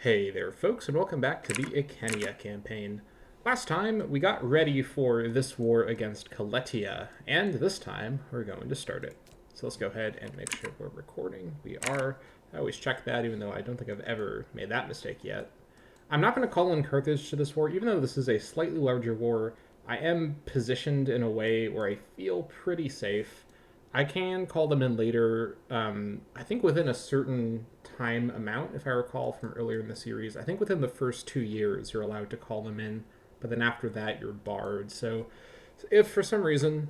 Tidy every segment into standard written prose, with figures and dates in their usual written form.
Hey there, folks, and welcome back to the Icenia campaign. Last time, we got ready for this war against Coletia, and this time, we're going to start it. So let's go ahead and make sure we're recording. We are. I always check that, even though I don't think I've ever made that mistake yet. I'm not going to call in Carthage to this war, even though this is a slightly larger war. I am positioned in a way where I feel pretty safe. I can call them in later, I think within a certain time amount, if I recall from earlier in the series. I think within the first 2 years you're allowed to call them in, but then after that you're barred. So if for some reason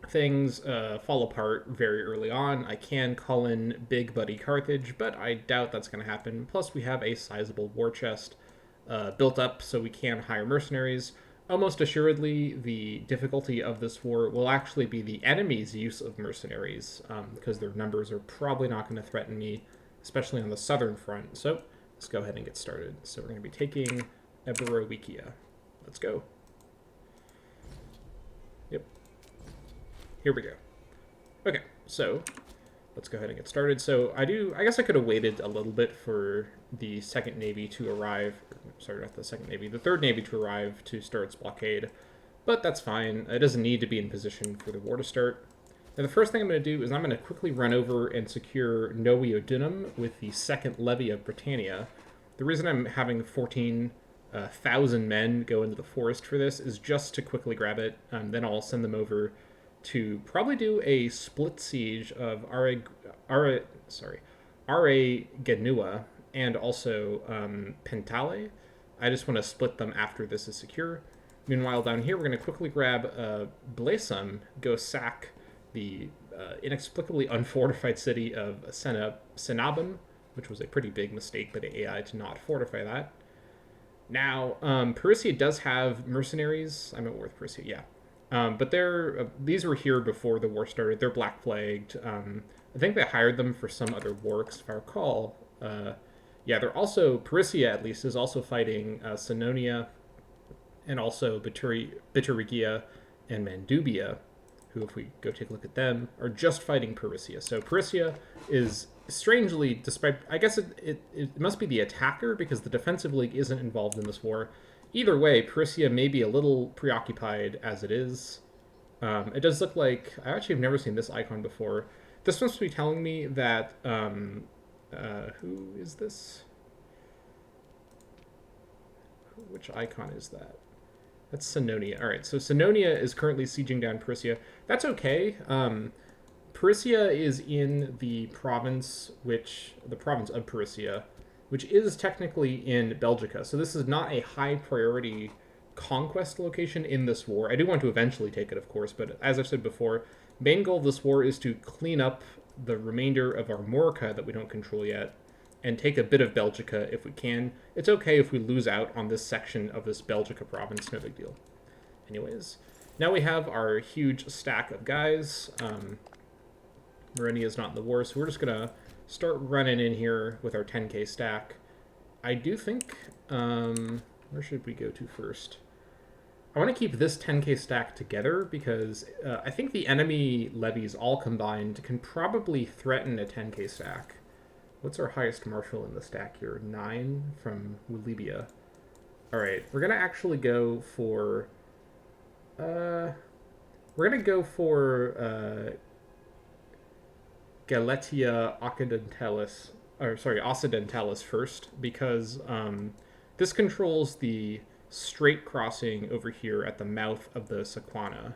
things fall apart very early on, I can call in Big Buddy Carthage, but I doubt that's going to happen. Plus, we have a sizable war chest built up so we can hire mercenaries. Almost assuredly, the difficulty of this war will actually be the enemy's use of mercenaries, because their numbers are probably not going to threaten me, especially on the southern front. So let's go ahead and get started. So we're going to be taking Eberowikia. Let's go. Yep. Here we go. Okay, so let's go ahead and get started. So I guess I could have waited a little bit for the second navy to arrive. Sorry, not the second navy, the third navy to arrive to start its blockade. But that's fine. It doesn't need to be in position for the war to start. Now the first thing I'm going to do is I'm going to quickly run over and secure Noviodunum with the second levy of Britannia. The reason I'm having 14,000 men go into the forest for this is just to quickly grab it. Then I'll send them over to probably do a split siege of Genua and also Pentale. I just want to split them after this is secure. Meanwhile, down here, we're going to quickly grab Blesum, go sack the inexplicably unfortified city of Senabum, which was a pretty big mistake by the AI to not fortify that. Now, Parissia does have mercenaries. I'm at war with Parissia, yeah. But these were here before the war started. They're black flagged. I think they hired them for some other works, if I recall. Yeah, they're also Parissia at least is also fighting Senonia, and also Biturigia and Mandubia, who, if we go take a look at them, are just fighting Parissia. So Parissia is strangely, despite I guess it must be the attacker because the defensive league isn't involved in this war. Either way, Parissia may be a little preoccupied as it is. It does look like I actually have never seen this icon before. This must be telling me that who is this? Which icon is that? That's Senonia. All right, so Senonia is currently sieging down Parissia. That's okay. Parissia is in the province of Parissia, which is technically in Belgica. So this is not a high priority conquest location in this war. I do want to eventually take it, of course, but as I've said before, main goal of this war is to clean up the remainder of Armorica that we don't control yet, and take a bit of Belgica if we can. It's okay if we lose out on this section of this Belgica province, no big deal. Anyways, now we have our huge stack of guys. Marenia is not in the war, so we're just going to start running in here with our 10k stack. I do think, where should we go to first? I want to keep this 10k stack together because I think the enemy levies all combined can probably threaten a 10k stack. What's our highest marshal in the stack here? 9 from Libya. All right, we're gonna actually go for. We're gonna go for Galetia Occidentalis first because this controls the straight crossing over here at the mouth of the Sequana.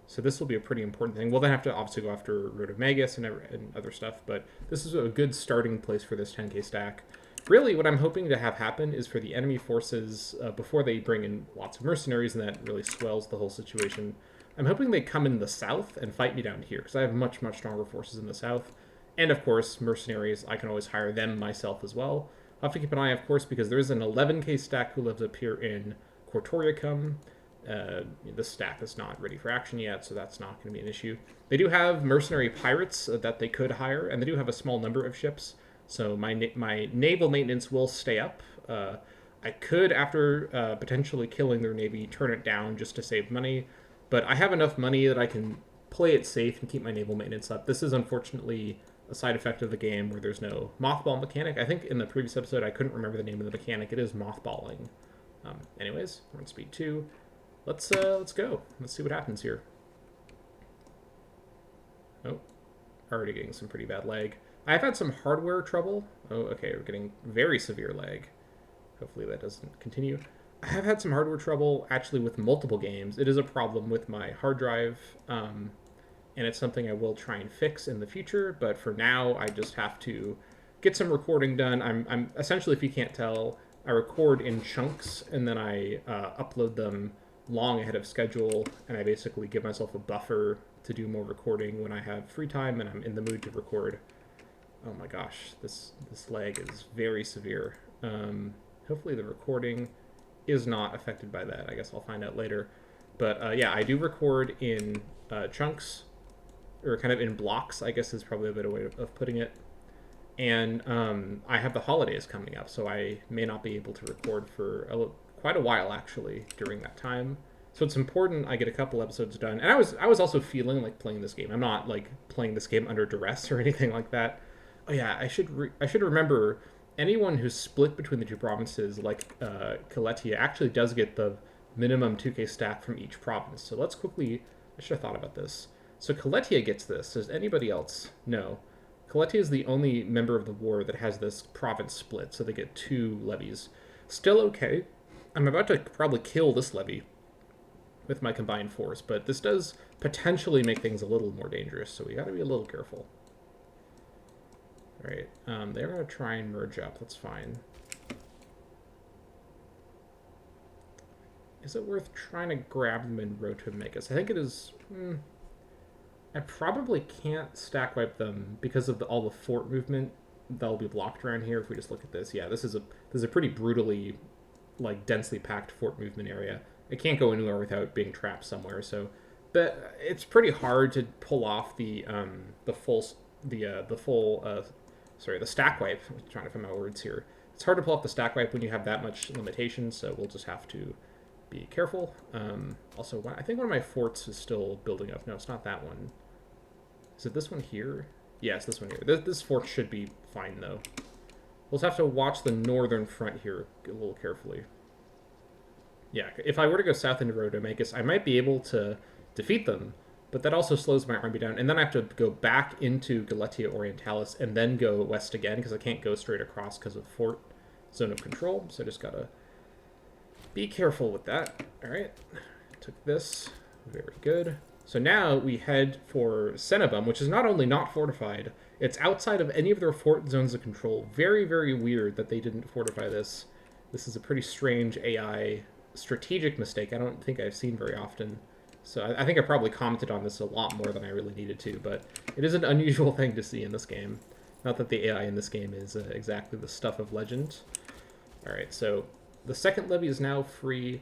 So this will be a pretty important thing. We'll then have to obviously go after Road of Magus and other stuff, but this is a good starting place for this 10k stack. Really, what I'm hoping to have happen is for the enemy forces, before they bring in lots of mercenaries, and that really swells the whole situation, I'm hoping they come in the south and fight me down here, because I have much, much stronger forces in the south. And of course, mercenaries, I can always hire them myself as well. I'll have to keep an eye, of course, because there's an 11k stack who lives up here in Cortoriacum. This stack is not ready for action yet, so that's not going to be an issue. They do have mercenary pirates that they could hire, and they do have a small number of ships, so my naval maintenance will stay up. I could, after potentially killing their navy, turn it down just to save money, but I have enough money that I can play it safe and keep my naval maintenance up. This is unfortunately a side effect of the game where there's no mothball mechanic. I think in the previous episode I couldn't remember the name of the mechanic. It is mothballing. Anyways, we're on speed 2. Let's go. Let's see what happens here. Oh, already getting some pretty bad lag. I've had some hardware trouble. Oh, okay, we're getting very severe lag. Hopefully that doesn't continue. I have had some hardware trouble actually with multiple games. It is a problem with my hard drive, and it's something I will try and fix in the future. But for now, I just have to get some recording done. I'm essentially, if you can't tell, I record in chunks and then I upload them long ahead of schedule, and I basically give myself a buffer to do more recording when I have free time and I'm in the mood to record. Oh my gosh, this lag is very severe. Hopefully the recording is not affected by that. I guess I'll find out later. But yeah, I do record in chunks, or kind of in blocks, I guess is probably a better way of putting it. And I have the holidays coming up, so I may not be able to record for quite a while actually during that time. So it's important I get a couple episodes done. And I was also feeling like playing this game. I'm not like playing this game under duress or anything like that. Oh yeah, I should remember, anyone who's split between the two provinces, like Coletia, actually does get the minimum 2k stack from each province. So let's quickly, I should have thought about this. So Coletia gets this. Does anybody else? No. Coletia is the only member of the war that has this province split, so they get 2 levies. Still okay. I'm about to probably kill this levy with my combined force, but this does potentially make things a little more dangerous, so we gotta be a little careful. Alright, they're gonna try and merge up, that's fine. Is it worth trying to grab them in Rotomachus? I think it is. I probably can't stack wipe them because of all the fort movement that'll be blocked around here. If we just look at this, yeah, this is a pretty brutally, like, densely packed fort movement area. It can't go anywhere without being trapped somewhere. So, but it's pretty hard to pull off the stack wipe. I'm trying to find my words here. It's hard to pull off the stack wipe when you have that much limitation. So we'll just have to be careful. Also, I think one of my forts is still building up. No, it's not that one. Is it this one here? Yeah, it's this one here. This fort should be fine, though. We'll just have to watch the northern front here a little carefully. Yeah, if I were to go south into Rodomachus, I might be able to defeat them, but that also slows my army down. And then I have to go back into Galetia Orientalis and then go west again, because I can't go straight across because of fort zone of control. So I just gotta be careful with that. All right, took this. Very good. So now we head for Cenabum, which is not only not fortified, it's outside of any of their fort zones of control. Very, very weird that they didn't fortify this. This is a pretty strange AI strategic mistake I don't think I've seen very often. So I think I probably commented on this a lot more than I really needed to, but it is an unusual thing to see in this game. Not that the AI in this game is exactly the stuff of legend. All right, so the second levy is now free.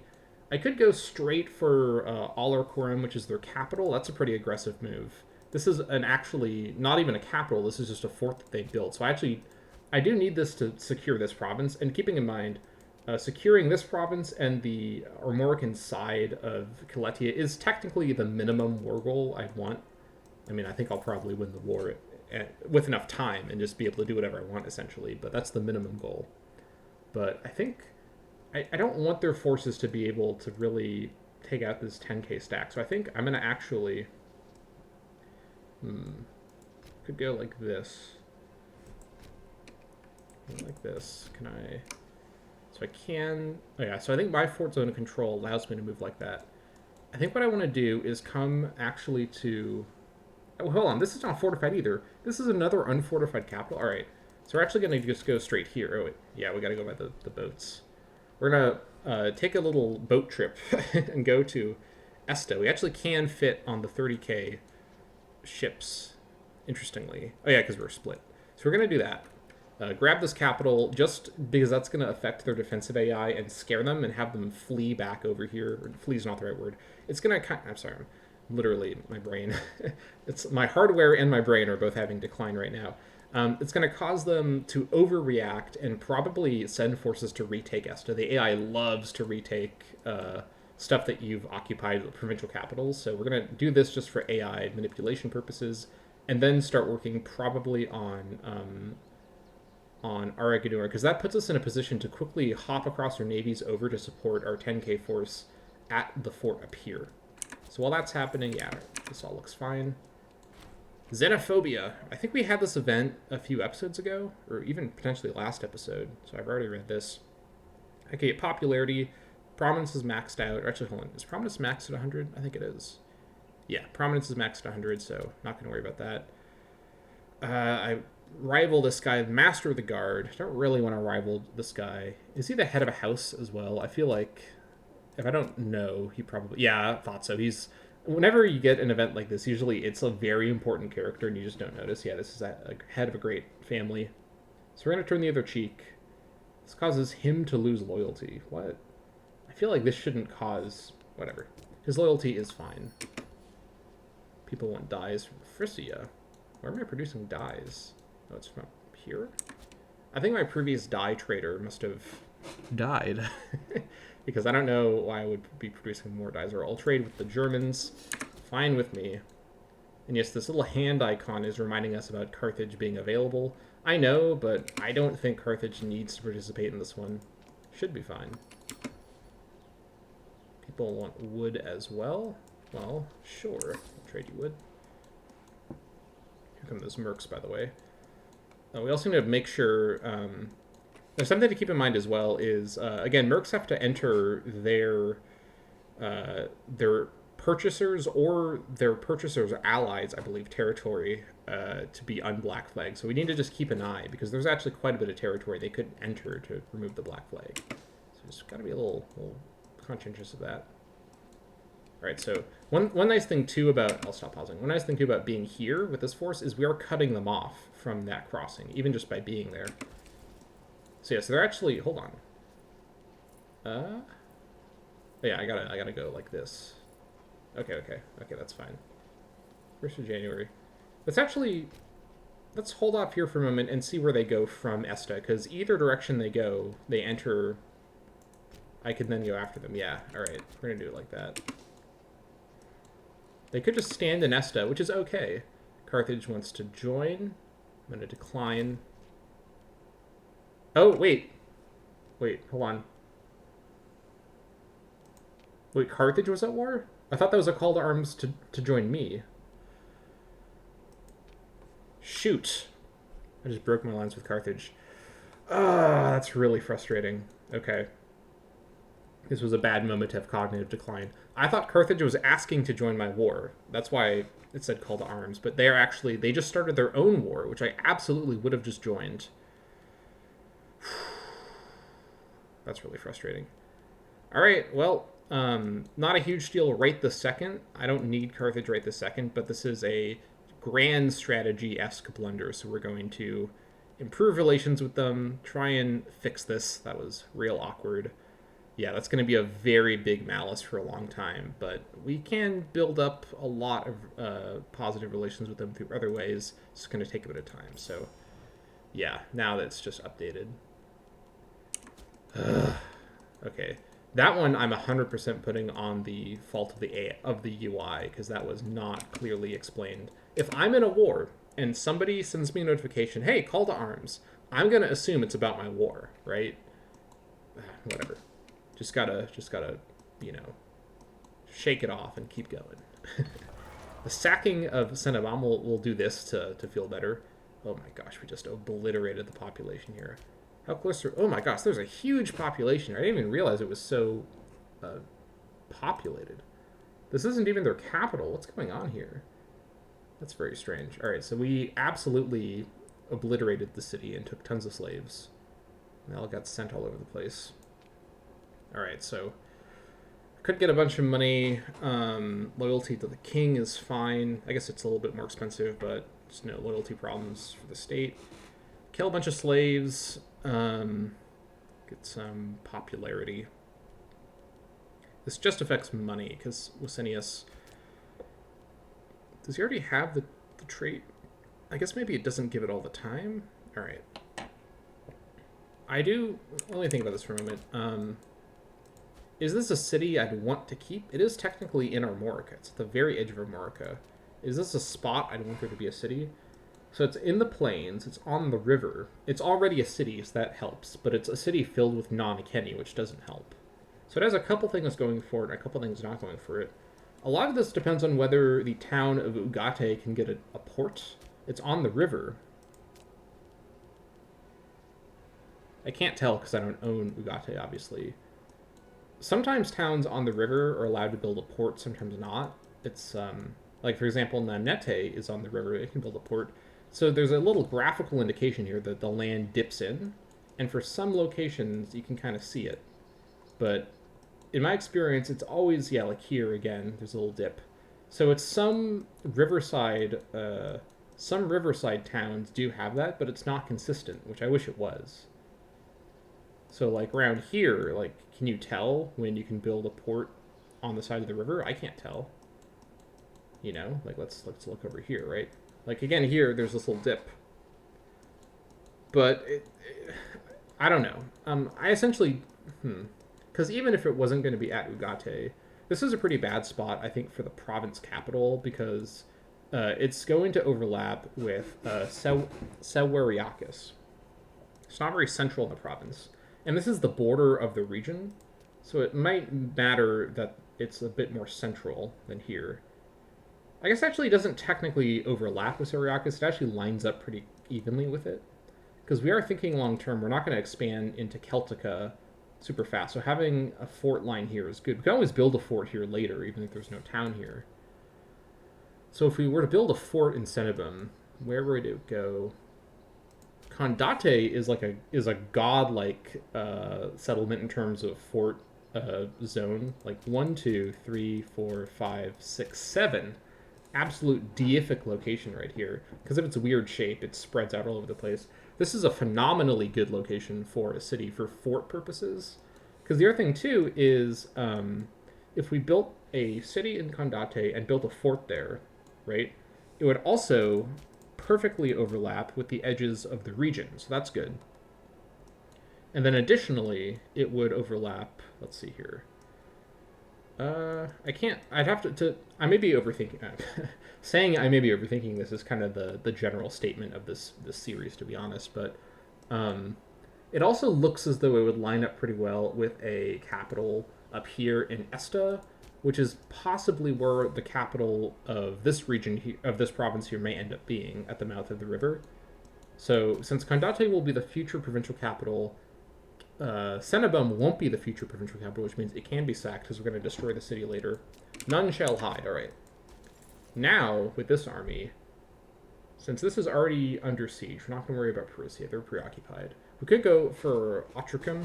I could go straight for Alarcorum, which is their capital. That's a pretty aggressive move. This is actually not even a capital. This is just a fort that they built. So I do need this to secure this province. And keeping in mind, securing this province and the Armorican side of Coletia is technically the minimum war goal I'd want. I mean, I think I'll probably win the war with enough time and just be able to do whatever I want, essentially. But that's the minimum goal. But I think I don't want their forces to be able to really take out this 10k stack. So I think I'm going to actually... could go like this. Like this. Can I... So I can... Oh yeah, so I think my fort zone of control allows me to move like that. I think what I want to do is come actually to... Oh, hold on. This is not fortified either. This is another unfortified capital. All right. So we're actually going to just go straight here. Oh, wait. Yeah, we got to go by the boats. We're going to take a little boat trip and go to Esta. We actually can fit on the 30k ships, interestingly. Oh, yeah, because we're split. So we're going to do that. Grab this capital just because that's going to affect their defensive AI and scare them and have them flee back over here. Flee is not the right word. It's going to... I'm sorry. Literally, my brain. It's my hardware and my brain are both having decline right now. It's going to cause them to overreact and probably send forces to retake Esta. The AI loves to retake stuff that you've occupied, provincial capitals. So we're going to do this just for AI manipulation purposes and then start working probably on Aragador, because that puts us in a position to quickly hop across our navies over to support our 10k force at the fort up here. So while that's happening, yeah, this all looks fine. Xenophobia. I think we had this event a few episodes ago, or even potentially last episode, so I've already read this. Okay, popularity. Prominence is maxed out. Or actually, hold on. Is Prominence maxed at 100? I think it is. Yeah, Prominence is maxed at 100, so not going to worry about that. I rival this guy, Master of the Guard. I don't really want to rival this guy. Is he the head of a house as well? I feel like, if I don't know, he probably... Yeah, I thought so. He's... Whenever you get an event like this, usually it's a very important character and you just don't notice. Yeah, this is a head of a great family. So we're going to turn the other cheek. This causes him to lose loyalty. What? I feel like this shouldn't cause... Whatever. His loyalty is fine. People want dyes from Frisia. Where am I producing dyes? Oh, it's from here? I think my previous dye trader must have died. Because I don't know why I would be producing more dyes. Or I'll trade with the Germans. Fine with me. And yes, this little hand icon is reminding us about Carthage being available. I know, but I don't think Carthage needs to participate in this one. Should be fine. People want wood as well. Well, sure. I'll trade you wood. Here come those mercs, by the way. We also need to make sure... there's something to keep in mind as well is, again, mercs have to enter their purchasers or their purchasers' allies, I believe, territory to be unblack flag. So we need to just keep an eye, because there's actually quite a bit of territory they could enter to remove the black flag. So just got to be a little conscientious of that. All right, so one nice thing, too, about... I'll stop pausing. One nice thing, too, about being here with this force is we are cutting them off from that crossing, even just by being there. So yeah, so they're actually... Hold on. Yeah, I gotta go like this. Okay, that's fine. 1st of January. Let's hold off here for a moment and see where they go from Esta, because either direction they go, they enter... I can then go after them. Yeah, alright. We're gonna do it like that. They could just stand in Esta, which is okay. Carthage wants to join. I'm gonna decline. Oh, wait. Wait, hold on. Wait, Carthage was at war? I thought that was a call to arms to join me. Shoot. I just broke my lines with Carthage. Ah, that's really frustrating. Okay. This was a bad moment to have cognitive decline. I thought Carthage was asking to join my war. That's why it said call to arms. But they just started their own war, which I absolutely would have just joined. That's really frustrating. All right, well, not a huge deal right this second. I don't need Carthage right this second, but this is a grand strategy-esque blunder, so we're going to improve relations with them, try and fix this. That was real awkward. Yeah, that's going to be a very big malice for a long time, but we can build up a lot of positive relations with them through other ways. It's going to take a bit of time, so yeah, now that's just updated. Okay, that one I'm 100% putting on the fault of the UI, because that was not clearly explained. If I'm in a war and somebody sends me a notification, hey, call to arms, I'm going to assume it's about my war, right? Whatever. Just gotta, you know, shake it off and keep going. The sacking of Cenabam will do this to feel better. Oh my gosh, we just obliterated the population here. How close are... Oh my gosh, there's a huge population here. I didn't even realize it was so populated. This isn't even their capital. What's going on here? That's very strange. All right, so we absolutely obliterated the city and took tons of slaves. They all got sent all over the place. All right, so could get a bunch of money. Loyalty to the king is fine. I guess it's a little bit more expensive, but just no loyalty problems for the state. Kill a bunch of slaves. Get some popularity. This just affects money, because Licinius... Does he already have the trait? I guess maybe it doesn't give it all the time. All right. Let me think about this for a moment. Is this a city I'd want to keep? It is technically in Armorica. It's at the very edge of Armorica. Is this a spot I'd want there to be a city? So it's in the plains, it's on the river. It's already a city, so that helps, but it's a city filled with non-Iceni, which doesn't help. So it has a couple things going for it and a couple things not going for it. A lot of this depends on whether the town of Ugate can get a port. It's on the river. I can't tell because I don't own Ugate, obviously. Sometimes towns on the river are allowed to build a port, sometimes not. It's, like, for example, Nanete is on the river, it can build a port. So there's a little graphical indication here that the land dips in, and for some locations, you can kind of see it. But in my experience, it's always, yeah, like here again, there's a little dip. So it's some riverside towns do have that, but it's not consistent, which I wish it was. So like around here, like, can you tell when you can build a port on the side of the river? I can't tell. You know, like let's look over here, right? Like again, here there's this little dip, but I don't know. I essentially, because even if it wasn't going to be at Ugate, this is a pretty bad spot, I think, for the province capital because it's going to overlap with Seweriakis. It's not very central in the province, and this is the border of the region, so it might matter that it's a bit more central than here. I guess actually it doesn't technically overlap with Seweriakis. It actually lines up pretty evenly with it. Because we are thinking long term, we're not going to expand into Celtica super fast. So having a fort line here is good. We can always build a fort here later, even if there's no town here. So if we were to build a fort in Cenabum, where would it go? Condate is like a godlike settlement in terms of fort zone. Like 1, 2, 3, 4, 5, 6, 7. Absolute deific location right here. Because of its weird shape, it spreads out all over the place. This is a phenomenally good location for a city for fort purposes. Because the other thing, too, is if we built a city in Condate and built a fort there, right, it would also perfectly overlap with the edges of the region. So that's good. And then additionally, it would overlap, let's see here. I can't. I'd have I may be overthinking. Saying I may be overthinking this is kind of the general statement of this series, to be honest. But it also looks as though it would line up pretty well with a capital up here in Esta, which is possibly where the capital of this region of this province here may end up being at the mouth of the river. So since Condate will be the future provincial capital. Cenabum won't be the future provincial capital, which means it can be sacked because we're going to destroy the city later. None shall hide. All right. Now, with this army, since this is already under siege, we're not going to worry about Perusia. They're preoccupied. We could go for Otricum.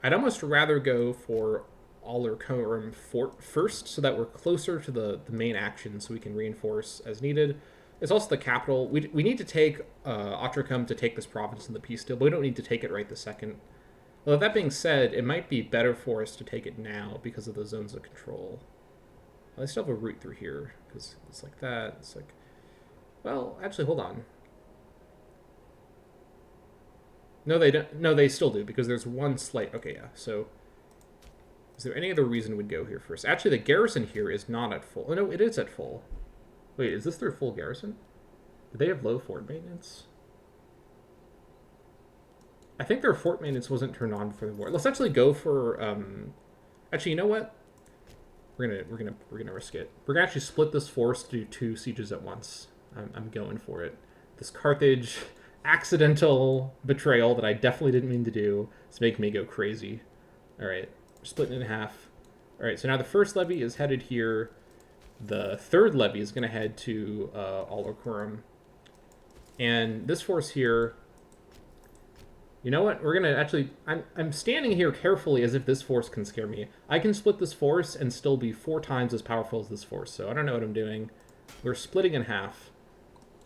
I'd almost rather go for Alarcorum Fort first, so that we're closer to the main action, so we can reinforce as needed. It's also the capital. We need to take Otricum to take this province in the peace deal, but we don't need to take it right this second. Well, that being said, it might be better for us to take it now because of the zones of control. I still have a route through here because it's like that. It's like, well, actually, hold on. No, they don't. No, they still do because there's one slight. Okay, yeah. So, is there any other reason we'd go here first? Actually, the garrison here is not at full. Oh no, it is at full. Wait, is this their full garrison? Do they have low fort maintenance? I think their fort maintenance wasn't turned on for the war. Let's actually go for. Actually, you know what? We're gonna risk it. We're gonna actually split this force to do 2 sieges at once. I'm going for it. This Carthage accidental betrayal that I definitely didn't mean to do is making me go crazy. All right, we're splitting it in half. All right, so now the first levy is headed here. The third levy is going to head to Alarcorum. And this force here, you know what? We're going to actually, I'm standing here carefully as if this force can scare me. I can split this force and still be 4 times as powerful as this force, so I don't know what I'm doing. We're splitting in half.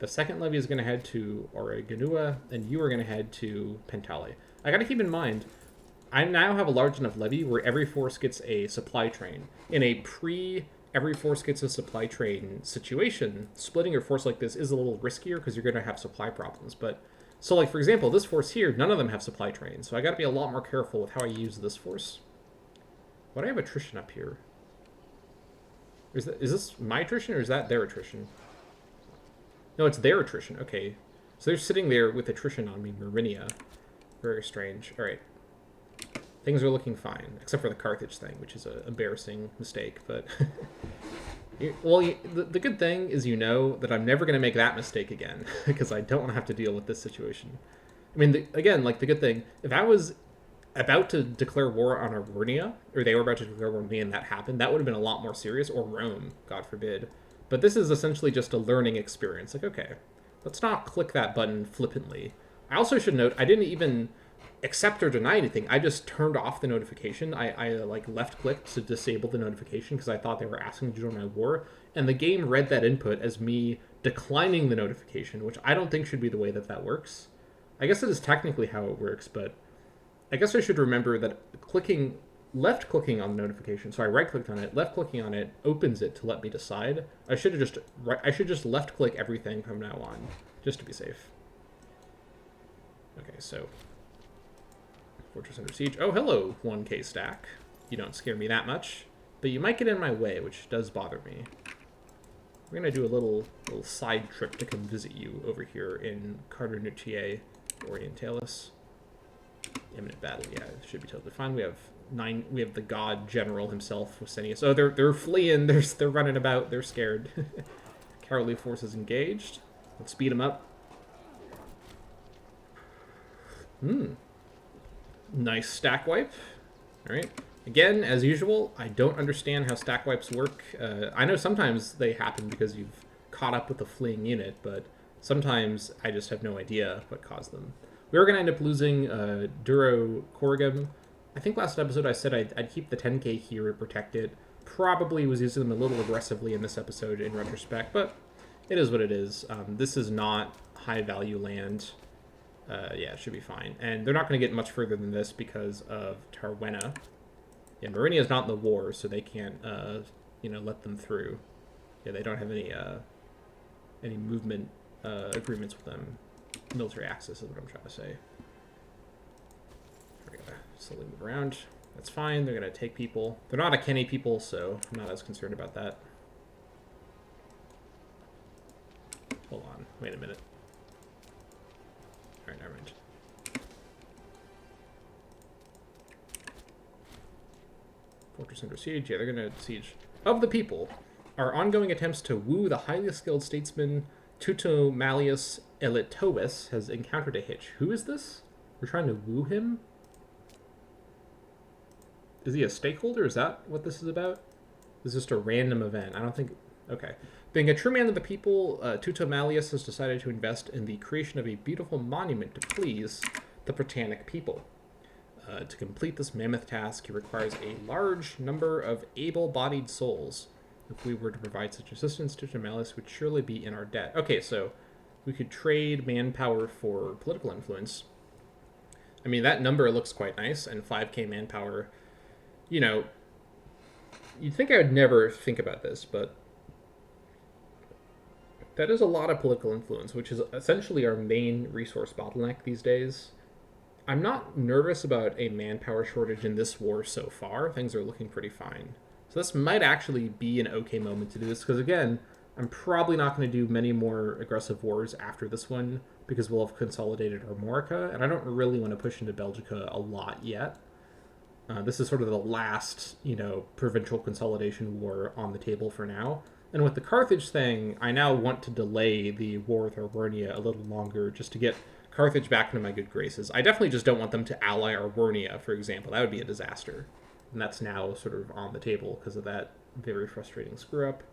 The second levy is going to head to Oreganua, and you are going to head to Pentale. I got to keep in mind, I now have a large enough levy where every force gets a supply train. In a every force gets a supply train situation, splitting your force like this is a little riskier because you're going to have supply problems. But so, like, for example, this force here, none of them have supply trains, so I got to be a lot more careful with how I use this force. Why do I have attrition up here? Is this my attrition or is that their attrition? No, it's their attrition. Okay. So they're sitting there with attrition on me, Marinia. Very strange. All right. Things are looking fine, except for the Carthage thing, which is an embarrassing mistake. But the good thing is that I'm never going to make that mistake again because I don't want to have to deal with this situation. I mean, the good thing, if I was about to declare war on Arvernia, or they were about to declare war on me and that happened, that would have been a lot more serious, or Rome, God forbid. But this is essentially just a learning experience. Like, okay, let's not click that button flippantly. I also should note, I didn't even accept or deny anything. I just turned off the notification. I like left clicked to disable the notification because I thought they were asking to join my war, and the game read that input as me declining the notification, which I don't think should be the way that works. I guess it is technically how it works, but I guess I should remember that left clicking on the notification, so I right clicked on it, left clicking on it opens it to let me decide. I should just left click everything from now on, just to be safe. Okay, so Fortress under siege. Oh, hello, 1K stack. You don't scare me that much, but you might get in my way, which does bother me. We're gonna do a little side trip to come visit you over here in Carternucciae Orientalis. Imminent battle, yeah, it should be totally fine. We have the god general himself, Icenia. Oh, they're fleeing, they're running about, they're scared. Cowardly forces engaged. Let's speed them up. Nice stack wipe. Alright. Again, as usual, I don't understand how stack wipes work. I know sometimes they happen because you've caught up with the fleeing unit, but sometimes I just have no idea what caused them. We were going to end up losing Duro Corrigan. I think last episode I said I'd keep the 10k here and protect it. Probably was using them a little aggressively in this episode in retrospect, but it is what it is. This is not high-value land. Yeah, it should be fine. And they're not going to get much further than this because of Tarwena. Yeah, Marinia is not in the war, so they can't, let them through. Yeah, they don't have any movement agreements with them. Military access is what I'm trying to say. We're gonna slowly move around. That's fine. They're gonna take people. They're not a Kenny people, so I'm not as concerned about that. Hold on. Wait a minute. All right, never mind. Fortress under siege. Yeah, they're gonna siege. Of the people, our ongoing attempts to woo the highly skilled statesman Tuto Malleus Elitovis has encountered a hitch. Who is this? We're trying to woo him? Is he a stakeholder? Is that what this is about? This is just a random event. I don't think... Okay. Being a true man of the people, Tuto Malleus has decided to invest in the creation of a beautiful monument to please the Britannic people. To complete this mammoth task, he requires a large number of able-bodied souls. If we were to provide such assistance, Tuto Malleus would surely be in our debt. Okay, so we could trade manpower for political influence. I mean, that number looks quite nice, and 5k manpower, you'd think I would never think about this, but that is a lot of political influence, which is essentially our main resource bottleneck these days. I'm not nervous about a manpower shortage in this war so far. Things are looking pretty fine. So this might actually be an okay moment to do this, because again, I'm probably not going to do many more aggressive wars after this one, because we'll have consolidated Armorica, and I don't really want to push into Belgica a lot yet. This is sort of the last, provincial consolidation war on the table for now. And with the Carthage thing, I now want to delay the war with Arvernia a little longer, just to get Carthage back into my good graces. I definitely just don't want them to ally Arvernia, for example. That would be a disaster. And that's now sort of on the table because of that very frustrating screw-up.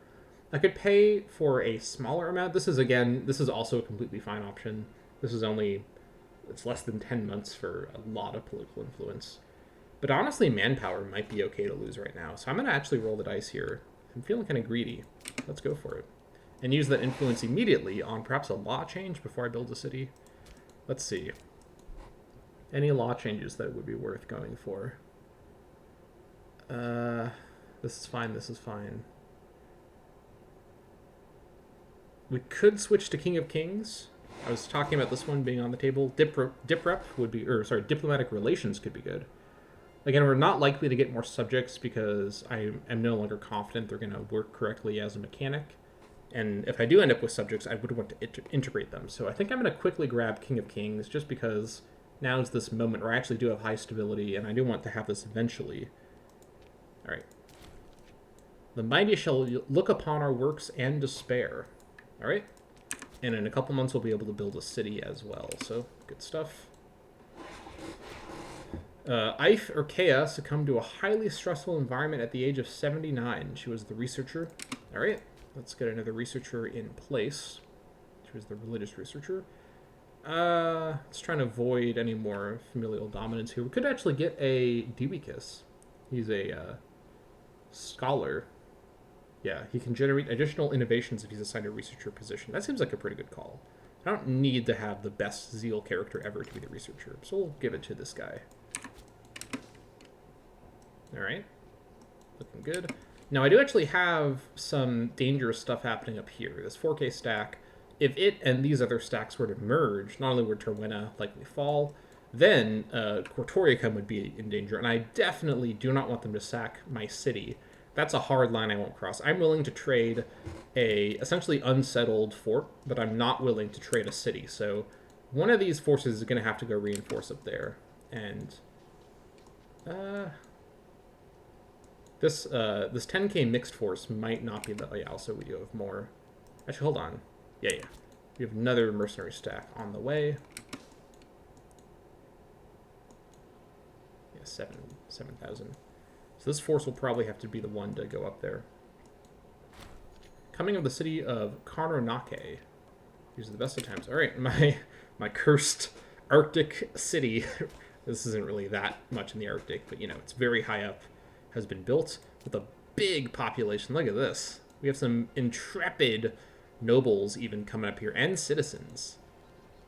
I could pay for a smaller amount. This is also a completely fine option. It's less than 10 months for a lot of political influence. But honestly, manpower might be okay to lose right now. So I'm going to actually roll the dice here. I'm feeling kind of greedy. Let's go for it. And use that influence immediately on perhaps a law change before I build a city. Let's see. Any law changes that would be worth going for? This is fine, this is fine. We could switch to King of Kings. I was talking about this one being on the table. Diplomatic relations could be good. Again, we're not likely to get more subjects because I am no longer confident they're going to work correctly as a mechanic. And if I do end up with subjects, I would want to integrate them. So I think I'm going to quickly grab King of Kings just because now is this moment where I actually do have high stability, and I do want to have this eventually. All right. The mighty shall look upon our works and despair. All right. And in a couple months, we'll be able to build a city as well. So good stuff. Icenia succumbed to a highly stressful environment at the age of 79. She was the researcher. All right. Let's get another researcher in place. She was the religious researcher. Let's try and avoid any more familial dominance here. We could actually get a Dewicus. He's a scholar. Yeah, he can generate additional innovations if he's assigned a researcher position. That seems like a pretty good call. I don't need to have the best Zeal character ever to be the researcher, so we'll give it to this guy. Alright. Looking good. Now, I do actually have some dangerous stuff happening up here. This 4K stack, if it and these other stacks were to merge, not only would Terwena likely fall, then Cortoricum would be in danger, and I definitely do not want them to sack my city. That's a hard line I won't cross. I'm willing to trade a essentially unsettled fort, but I'm not willing to trade a city. So one of these forces is going to have to go reinforce up there. And this 10k mixed force might not be the... Oh, yeah, also we do have more. Actually, hold on. Yeah. We have another mercenary stack on the way. Yeah, 7,000. So this force will probably have to be the one to go up there. Coming of the city of Karnonake. These are the best of times. All right, my cursed Arctic city. This isn't really that much in the Arctic, but, you know, it's very high up. Has been built with a big population. Look at this. We have some intrepid nobles even coming up here, and citizens.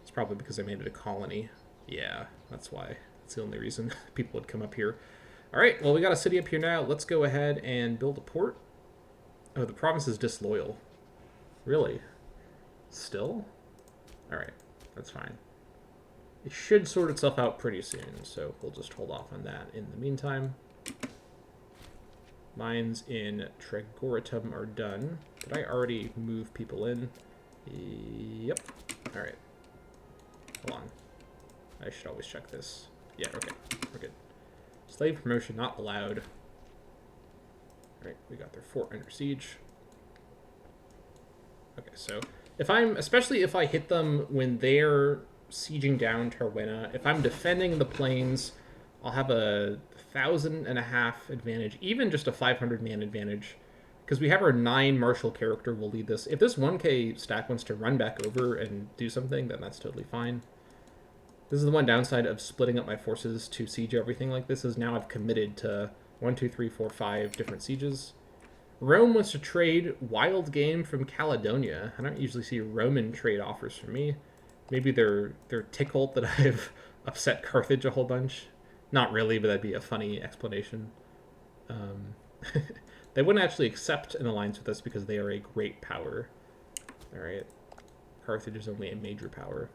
It's probably because I made it a colony. Yeah, that's why. That's the only reason people would come up here. All right, well, we got a city up here now. Let's go ahead and build a port. Oh, the province is disloyal. Really? Still? All right, that's fine. It should sort itself out pretty soon, so we'll just hold off on that in the meantime. Mines in Tregoritum are done. Did I already move people in? Yep. All right. Hold on. I should always check this. Yeah, okay. We're good. Slave promotion not allowed. Alright, we got their fort under siege. Okay, so especially if I hit them when they're sieging down Terwena, if I'm defending the plains, I'll have a 1,500 advantage, even just a 500 man advantage, because we have our 9 martial character will lead this. If this 1k stack wants to run back over and do something, then that's totally fine. This is the one downside of splitting up my forces to siege everything like this, is now I've committed to 1, 2, 3, 4, 5 different sieges. Rome wants to trade Wild Game from Caledonia. I don't usually see Roman trade offers from me. Maybe they're tickled that I've upset Carthage a whole bunch. Not really, but that'd be a funny explanation. They wouldn't actually accept an alliance with us because they are a great power. Alright. Carthage is only a major power.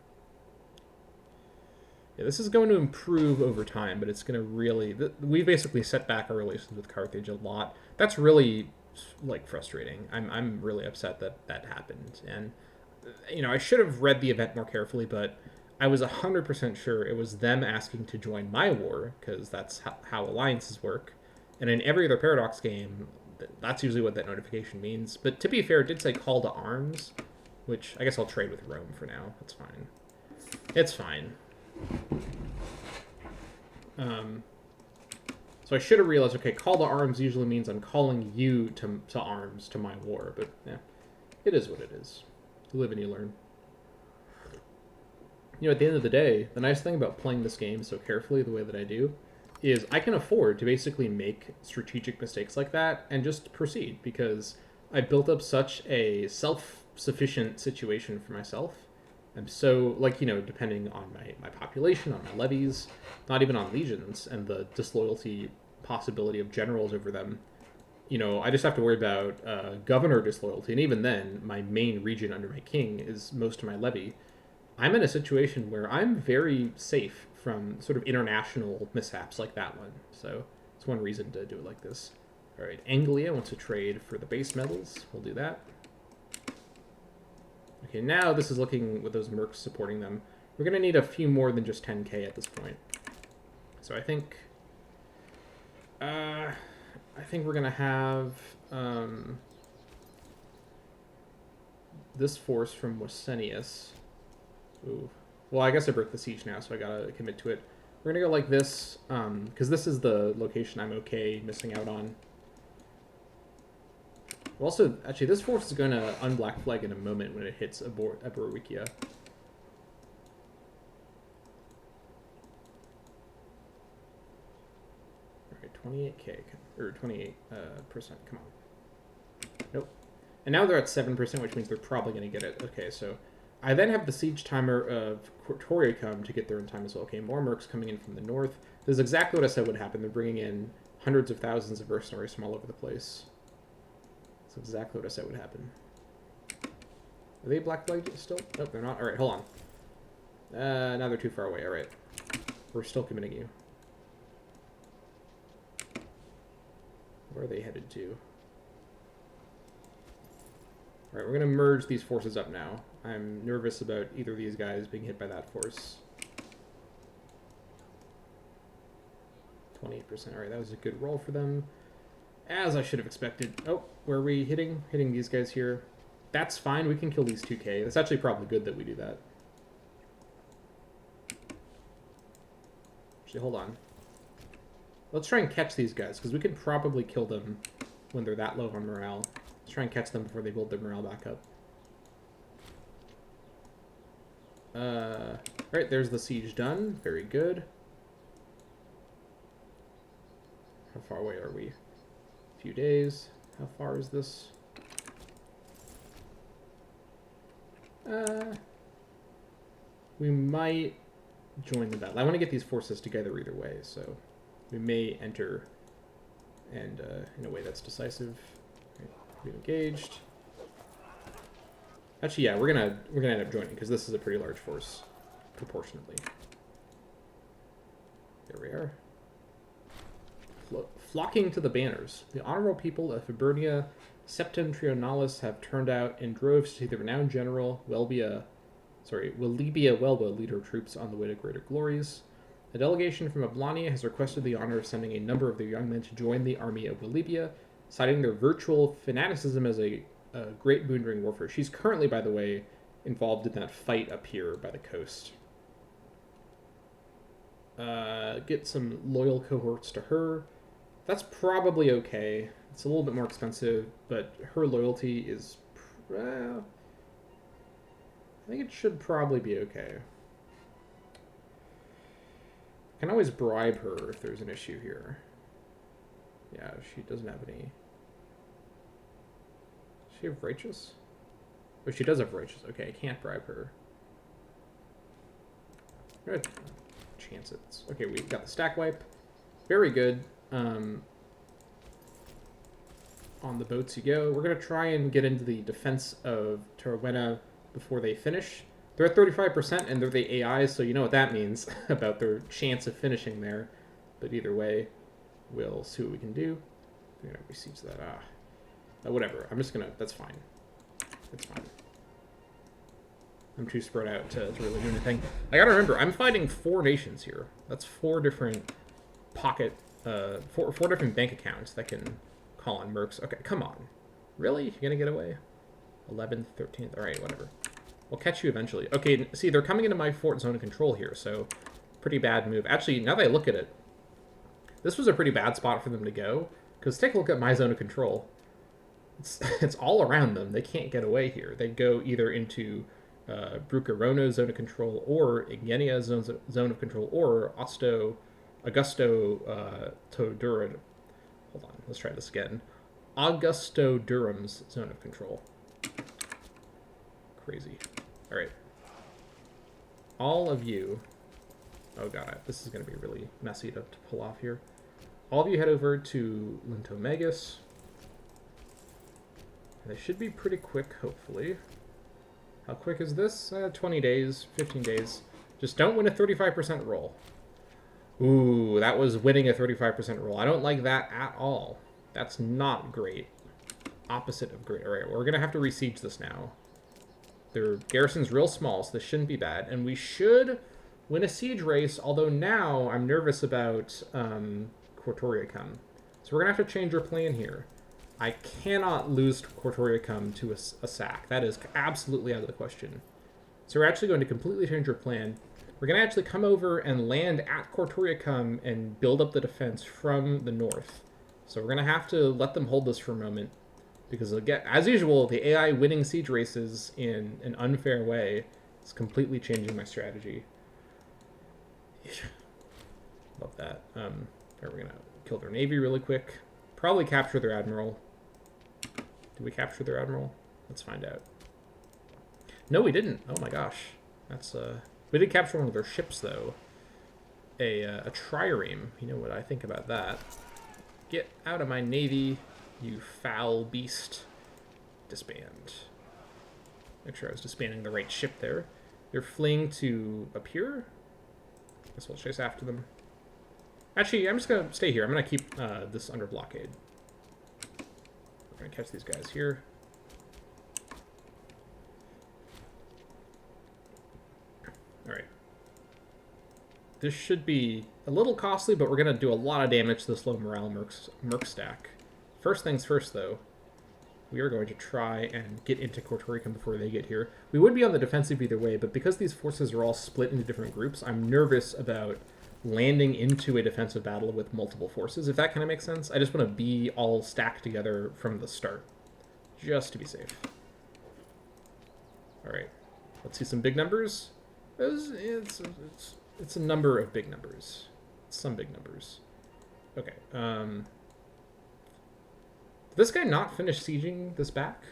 Yeah, this is going to improve over time, but it's going to really... We basically set back our relations with Carthage a lot. That's really, like, frustrating. I'm really upset that that happened. And, you know, I should have read the event more carefully, but I was 100% sure it was them asking to join my war, because that's how alliances work. And in every other Paradox game, that's usually what that notification means. But to be fair, it did say call to arms, which I guess I'll trade with Rome for now. That's fine. It's fine. So I should have realized, okay, call to arms usually means I'm calling you to arms to my war, but yeah, it is what it is. You live and you learn. You know, at the end of the day, the nice thing about playing this game so carefully the way that I do is I can afford to basically make strategic mistakes like that and just proceed, because I built up such a self-sufficient situation for myself. I'm so, like, you know, depending on my population, on my levies, not even on legions, and the disloyalty possibility of generals over them, you know, I just have to worry about governor disloyalty, and even then, my main region under my king is most of my levy. I'm in a situation where I'm very safe from sort of international mishaps like that one. So it's one reason to do it like this. All right, Anglia wants to trade for the base metals. We'll do that. Okay, now this is looking with those mercs supporting them. We're going to need a few more than just 10k at this point. So I think we're going to have this force from Wasenius. Ooh. Well, I guess I broke the siege now, so I got to commit to it. We're going to go like this, because this is the location I'm okay missing out on. Also, actually, this force is going to unblack flag in a moment when it hits Aborikia. Alright, 28k, or 28%, come on. Nope. And now they're at 7%, which means they're probably going to get it. Okay, so I then have the siege timer of Toria come to get there in time as well. Okay, more mercs coming in from the north. This is exactly what I said would happen. They're bringing in hundreds of thousands of mercenaries from all over the place. That's exactly what I said would happen. Are they black flag still? Nope, they're not. Alright, hold on. Now they're too far away. Alright. We're still committing you. Where are they headed to? Alright, we're going to merge these forces up now. I'm nervous about either of these guys being hit by that force. 28%. Alright, that was a good roll for them. As I should have expected. Oh, where are we hitting? Hitting these guys here. That's fine. We can kill these 2k. That's actually probably good that we do that. Actually, hold on. Let's try and catch these guys, because we can probably kill them when they're that low on morale. Let's try and catch them before they build their morale back up. Alright, there's the siege done. Very good. How far away are we? Few days. How far is this? We might join the battle. I want to get these forces together either way, so we may enter, and in a way that's decisive. Right, we engaged. Actually, yeah, we're gonna end up joining because this is a pretty large force, proportionately. There we are. Flocking to the banners. The honorable people of Hibernia Septentrionalis have turned out in droves to see the renowned general Welbia Welba lead her troops on the way to greater glories. A delegation from Ablania has requested the honor of sending a number of their young men to join the army of Welibia, citing their virtual fanaticism as a great boon during warfare. She's currently, by the way, involved in that fight up here by the coast. Get some loyal cohorts to her. That's probably okay. It's a little bit more expensive, but her loyalty is... I think it should probably be okay. I can always bribe her if there's an issue here. Yeah, she doesn't have any... Does she have righteous? Oh, she does have righteous. Okay, I can't bribe her. I'm gonna chance it. Okay, we've got the stack wipe. Very good. On the boats you go. We're going to try and get into the defense of Tarawena before they finish. They're at 35%, and they're the AI, so you know what that means about their chance of finishing there. But either way, we'll see what we can do. We're going to besiege that. Whatever. I'm just going to... That's fine. That's fine. I'm too spread out to really do anything. I gotta remember, I'm fighting 4 nations here. That's 4 different pocket... four different bank accounts that can call on mercs. Okay, come on. Really? You're gonna get away? 11th, 13th. Alright, whatever. We'll catch you eventually. Okay, see, they're coming into my fort zone of control here, so pretty bad move. Actually, now that I look at it, this was a pretty bad spot for them to go, because take a look at my zone of control. It's all around them. They can't get away here. They go either into Brucarono's zone of control, or Igenia's zone of control, or Augusto Todura. Hold on, let's try this again. Augusto Durham's zone of control. Crazy. All right. All of you... Oh god, this is going to be really messy to pull off here. All of you head over to Lintomegus. They should be pretty quick, hopefully. How quick is this? 20 days, 15 days. Just don't win a 35% roll. Ooh, that was winning a 35% roll. I don't like that at all. That's not great. Opposite of great. All right, we're going to have to resiege this now. Their garrison's real small, so this shouldn't be bad. And we should win a siege race, although now I'm nervous about Cortoriacum. So we're going to have to change our plan here. I cannot lose Cortoriacum to a sack. That is absolutely out of the question. So we're actually going to completely change our plan. We're going to actually come over and land at Cortoriacum and build up the defense from the north. So we're going to have to let them hold this for a moment. Because, again, as usual, the AI winning siege races in an unfair way is completely changing my strategy. Love that. We're going to kill their navy really quick. Probably capture their admiral. Did we capture their admiral? Let's find out. No, we didn't. Oh my gosh. That's we did capture one of their ships though. A trireme. You know what I think about that. Get out of my navy, you foul beast. Disband. Make sure I was disbanding the right ship there. They're fleeing to up here. Guess we'll chase after them. Actually, I'm just gonna stay here. I'm gonna keep this under blockade. We're gonna catch these guys here. Alright. This should be a little costly, but we're going to do a lot of damage to this low morale merc stack. First things first, though. We are going to try and get into Cortoriacum before they get here. We would be on the defensive either way, but because these forces are all split into different groups, I'm nervous about landing into a defensive battle with multiple forces, if that kind of makes sense. I just want to be all stacked together from the start, just to be safe. Alright. Let's see some big numbers. It's a number of big numbers. Some big numbers. Okay. Did this guy not finish sieging this back?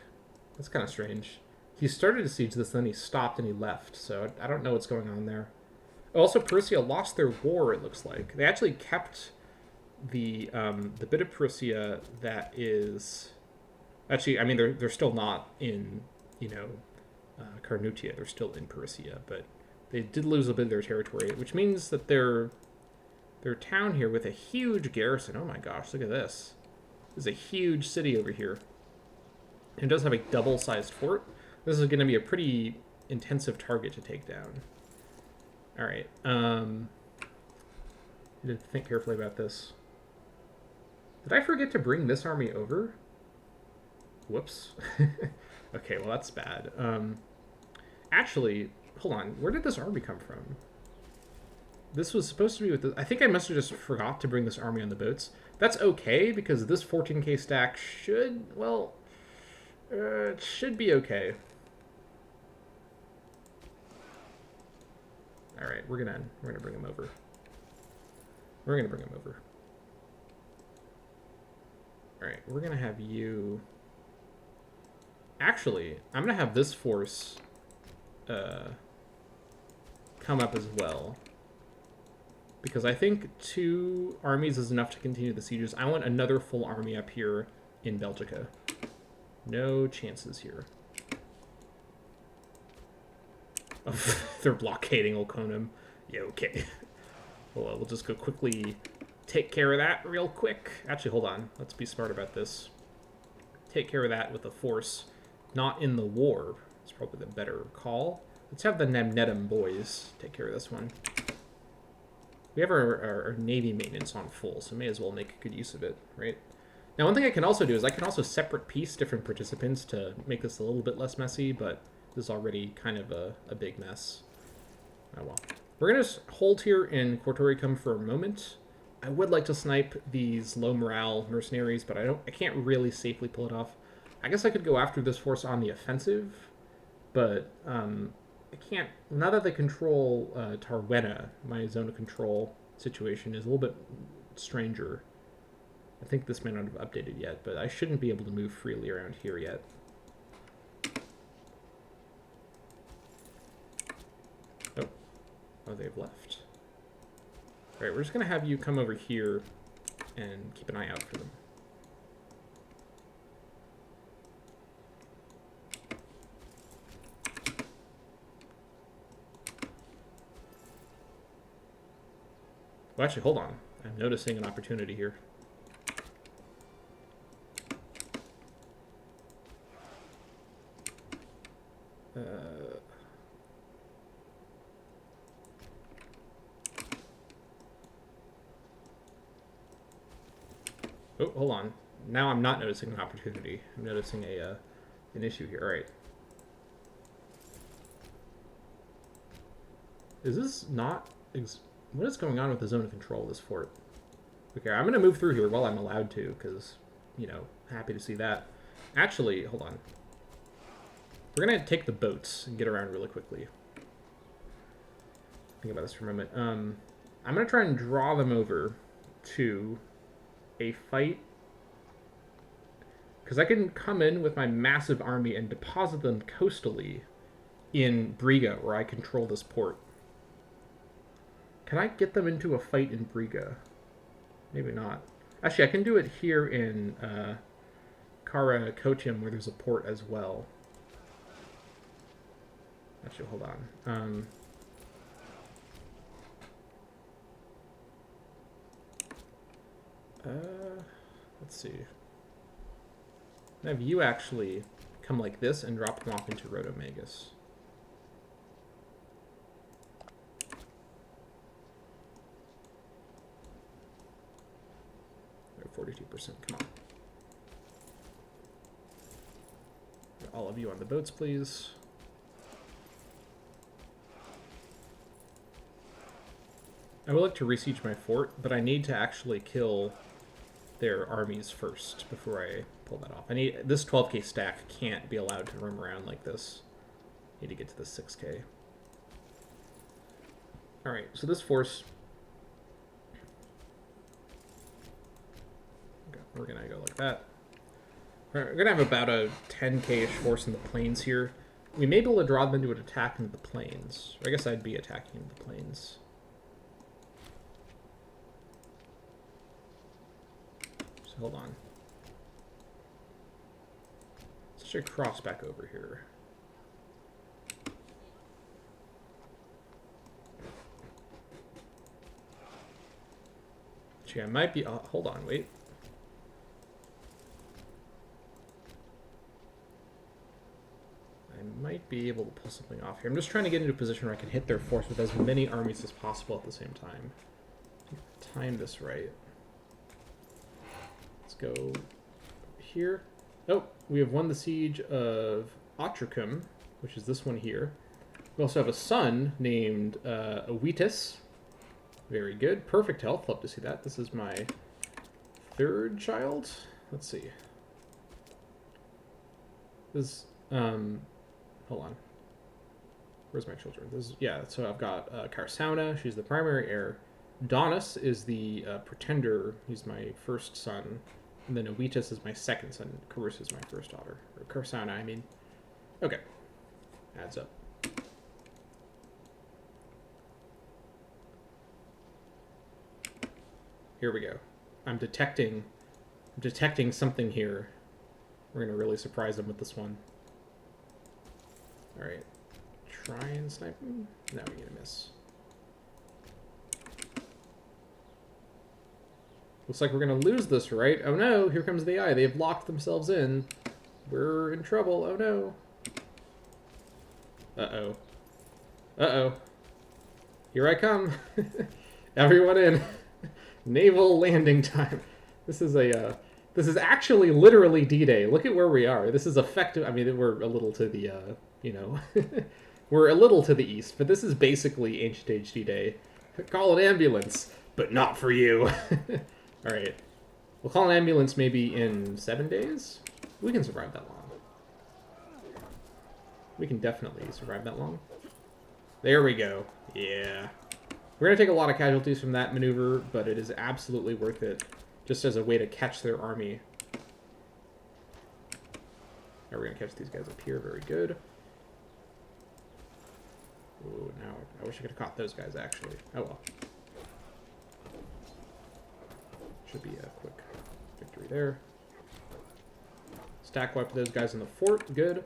That's kind of strange. He started to siege this, then he stopped and he left. So I don't know what's going on there. Also, Prussia lost their war, it looks like. They actually kept the bit of Prussia that is... Actually, I mean, they're still not in, you know, Carnutia. They're still in Prussia, but they did lose a bit of their territory, which means that their town here with a huge garrison. Oh my gosh, look at this. This is a huge city over here. It does have a double-sized fort. This is going to be a pretty intensive target to take down. All right. I need to think carefully about this. Did I forget to bring this army over? Whoops. Okay, well, that's bad. Actually, hold on. Where did this army come from? This was supposed to be with the... I think I must have just forgot to bring this army on the boats. That's okay, because this 14k stack should... Well, it should be okay. Alright, we're gonna bring him over. We're gonna bring him over. Alright, we're gonna have you... Actually, I'm gonna have this force come up as well. Because I think 2 armies is enough to continue the sieges. I want another full army up here in Belgica. No chances here. Oh, they're blockading Olconum. Yeah, okay. Well, we'll just go quickly take care of that real quick. Actually, hold on. Let's be smart about this. Take care of that with a force not in the war. It's probably the better call. Let's have the Nemnetum boys take care of this one. We have our navy maintenance on full, so may as well make good use of it, right? Now, one thing I can also do is I can also separate piece different participants to make this a little bit less messy, but this is already kind of a big mess. Oh well. We're going to hold here in Cortoriacum for a moment. I would like to snipe these low morale mercenaries, but I can't really safely pull it off. I guess I could go after this force on the offensive, but I can't... Now that they control Tarwena, my zone of control situation is a little bit stranger. I think this may not have updated yet, but I shouldn't be able to move freely around here yet. Oh, they've left. Alright, we're just going to have you come over here and keep an eye out for them. Well, actually, hold on. I'm noticing an opportunity here. Oh, hold on. Now I'm not noticing an opportunity. I'm noticing an issue here. All right. Is this not... What is going on with the zone of control of this fort? Okay, I'm going to move through here while I'm allowed to, because, you know, happy to see that. Actually, hold on. We're going to take the boats and get around really quickly. Think about this for a moment. I'm going to try and draw them over to a fight. Because I can come in with my massive army and deposit them coastally in Briga, where I control this port. Can I get them into a fight in Briga? Maybe not. Actually, I can do it here in Kara Kotium, where there's a port as well. Actually, hold on. Let's see. Have you actually come like this and drop them off into Rotomagus? 42%, come on. All of you on the boats, please. I would like to resiege my fort, but I need to actually kill their armies first before I pull that off. I need this 12k stack can't be allowed to roam around like this. I need to get to the 6k. All right, so this force. We're gonna go like that. We're gonna have about a 10k-ish force in the plains here. We may be able to draw them into an attack into the plains. Or I guess I'd be attacking into the plains. So hold on. Let's actually cross back over here. Actually, I might be... hold on, wait. I might be able to pull something off here. I'm just trying to get into a position where I can hit their force with as many armies as possible at the same time. Time this right. Let's go here. Oh, we have won the siege of Otricum, which is this one here. We also have a son named Awetus. Very good. Perfect health. Love to see that. This is my third child. Let's see. This, hold on. Where's my children? This is, yeah, so I've got Karsauna. She's the primary heir. Donis is the pretender. He's my first son. And then Awetus is my second son. Carissa is my first daughter. Or Karsauna, I mean. Okay. Adds up. Here we go. I'm detecting something here. We're gonna really surprise them with this one. All right, try and snipe him. No, we're gonna miss. Looks like we're gonna lose this, right? Oh no! Here comes the eye. They've locked themselves in. We're in trouble. Oh no. Uh-oh. Uh-oh. Here I come. Everyone in. Naval landing time. This is a, this is actually literally D-Day. Look at where we are. This is effective. I mean, we're a little to the, you know, we're a little to the east, but this is basically Ancient Age D-Day. Call an ambulance, but not for you. All right. We'll call an ambulance maybe in 7 days. We can survive that long. We can definitely survive that long. There we go. Yeah. We're going to take a lot of casualties from that maneuver, but it is absolutely worth it, just as a way to catch their army. Now we're going to catch these guys up here. Very good. Ooh, now I wish I could have caught those guys, actually. Oh well. Should be a quick victory there. Stack wipe those guys in the fort. Good.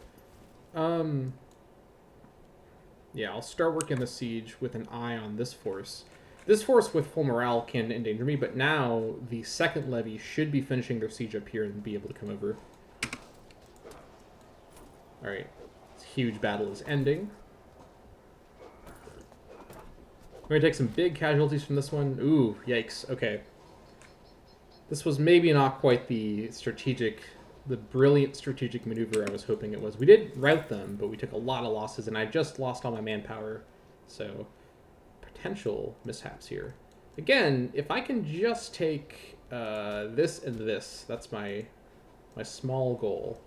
Yeah, I'll start working the siege with an eye on this force. This force with full morale can endanger me, but now the second levy should be finishing their siege up here and be able to come over. Alright. This huge battle is ending. We're going to take some big casualties from this one. Ooh, yikes. Okay. This was maybe not quite the brilliant strategic maneuver I was hoping it was. We did rout them, but we took a lot of losses, and I just lost all my manpower. So, potential mishaps here. Again, if I can just take this and this, that's my small goal.